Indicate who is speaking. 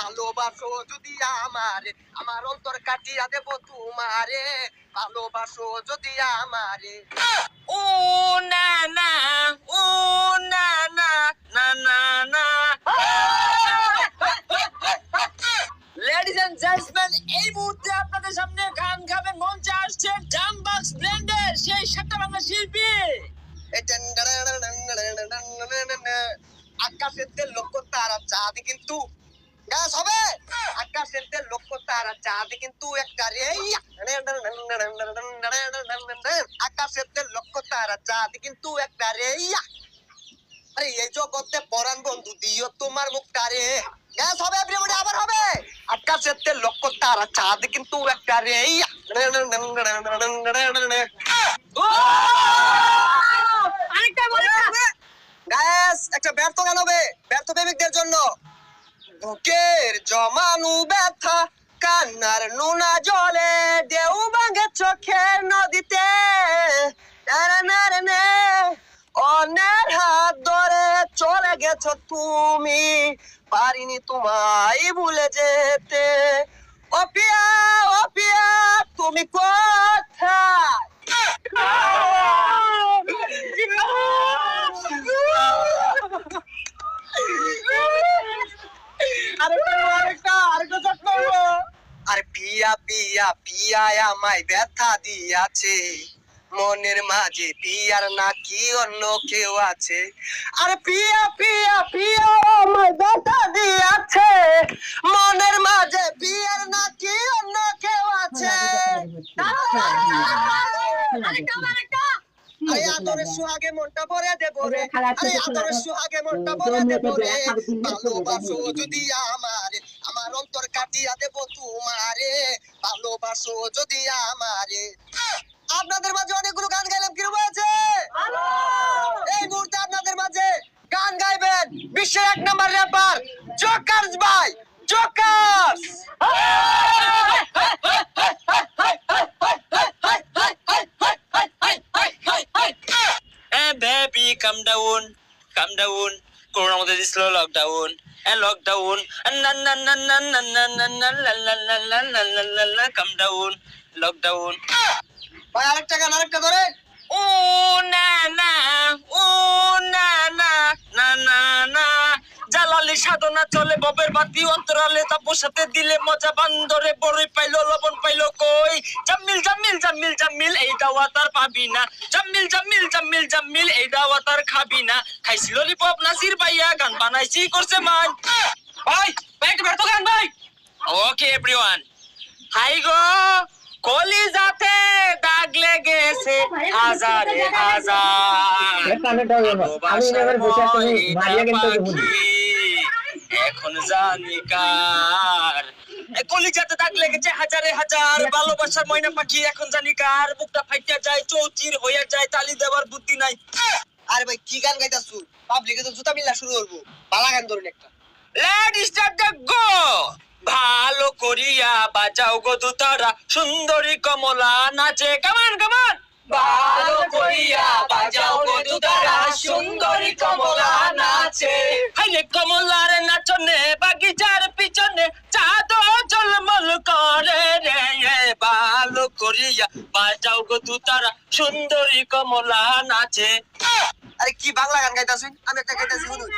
Speaker 1: ভালোবাসো যদি আমারে, আমার অন্তর কাটিয়া দেব তোমারে। ভালোবাসো যদি আমারে।
Speaker 2: ও না না, ও না না, না না না। লেডিজ এন্ড জেন্টলম্যান, এই মুহূর্তে আপনাদের সামনে গান গাবেন মঞ্চে আসছে জামবক্স ব্র্যান্ডের সেই সাতটা বাংলা শিল্পী।
Speaker 1: আকাশের লক্ষ্য তারা চাঁদ কিন্তু গাছ হবে। আকাশের লক্ষ্য তারা চাঁদ কিন্তু একটা রে। আকাশের লক্ষ্য তারা চাঁদ কিন্তু একটা রে। আরে এই জগতে পরাণ বন্ধু দিও তোমার মুখটা রে। গ্যাস হবে এভরিবডি, আবার হবে। আকাশের লক্ষ্য তারা চাঁদ কিন্তু একটা রে। গ্যাস একটা ব্যর্থ গান হবে ব্যর্থ প্রেমিকদের জন্য। বুকের জমানু ব্যথা কান্নার নোনা জলে ঢেউ ভাঙে চোখের নদীতে। অন্যের হাত ধরে চলে গেছো তুমি, পারিনি তোমায় ভুলে যেতে। ও পিয়া, ও পিয়া, তুমি কোথায়? আরে পিয়া পিয়া পিয়া আমায় ব্যথা দিয়াছে, মনের মাঝে পিয়ার নাকি অন্য কেউ আছে। আরে পিয়া পিয়া পিয়া আমায় ব্যথা দিয়াছে, মনের মাঝে পিয়ার নাকি অন্য কেউ আছে। আরে আদরের সুহাগে মনটা ভরে দেব রে, আরে আদরের সুহাগে মনটা ভরে দেব রে। ভালোবাসো যদি আমারে, আমার অন্তর কাটিয়া দেব তোমারে। ভালোবাসো যদি আমারে। আপনাদের মাঝে অনেকগুলো গান গাইলাম, কিরকম হয়েছে? এই মুহূর্তে আপনাদের মাঝে গান গাইবেন বিশ্বের 1 নাম্বার র্যাপার জোকারস ভাই। জোকারস
Speaker 2: বেবি কাম ডাউন, কাম ডাউন। করোনার মধ্যে দিছিল লকডাউন, লকডাউন। না না না না না না না না লা লা লা লা লা লা লা লা কাম ডাউন, লকডাউন।
Speaker 1: ভাই আরেকটা গান, আরেকটা ধরে।
Speaker 2: ও না না, ও না না, না না না। জালালি সাধনা চলে ববের বাতি অন্তরালে, তাপর সাথে দিলে মজা বান্দরে বড়ই পাইলো লবণ পাইলো কই। জামিল জামিল জামিল জামিল এই দাওয়া তার পাবি না। জামিল জামিল জামিল জামিল এই দাওয়া তার খাবি না। খাইছিল ললিপপ নাসির ভাইয়া গান বানাইছি করছে মান। ভাই ভাই একটা ব্যর্থ গান ভাই। ওকে এভরিওয়ান, হাই গো কলিজাতে দাগ লেগেছে হাজারে হাজার। এখন জানি কার কলিজাতে দাগ লেগেছে হাজারে হাজার। ভালোবাসার ময়না পাখি এখন জানি কার। বুকটা ফাইটা যায় চৌচির হইয়া যায়, তালি দেওয়ার বুদ্ধি নাই।
Speaker 1: আরে ভাই কি গান গাইতাছু? পাবলিকে তো জুতা মিল্লা শুরু করবো। বালা গান ধরুন একটা।
Speaker 2: Let's start the go. ভালো করিয়া বাজাও গো দুতারা, সুন্দরী কমলা নাচে। কামান কামান।
Speaker 1: ভালো করিয়া বাজাও গো দুতারা, সুন্দরী কমলা নাচে।
Speaker 2: হাইরে কমলার নাচনে বাগিচার পিছনে চাঁদ ঝলমল করে রে। ভালো করিয়া বাজাও গো দুতারা, সুন্দরী কমলা নাচে।
Speaker 1: আরে কি বাংলা গান গাইতাছুন? আমি একটা গাইতাছি শুনুন।